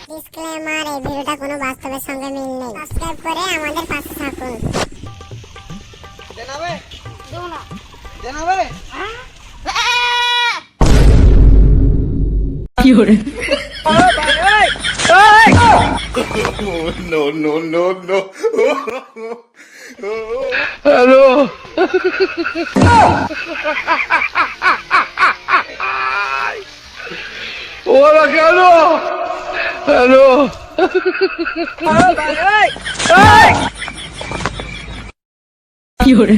Disclaimer, এই ভিডিওটা কোনো বাস্তবের সঙ্গে মিল নেই। সাবস্ক্রাইব করে আমাদের পাশে থাকুন। দেনাবে দেও না দেনাবে কি hore No, no, no, no. hello hola hello hello কি hore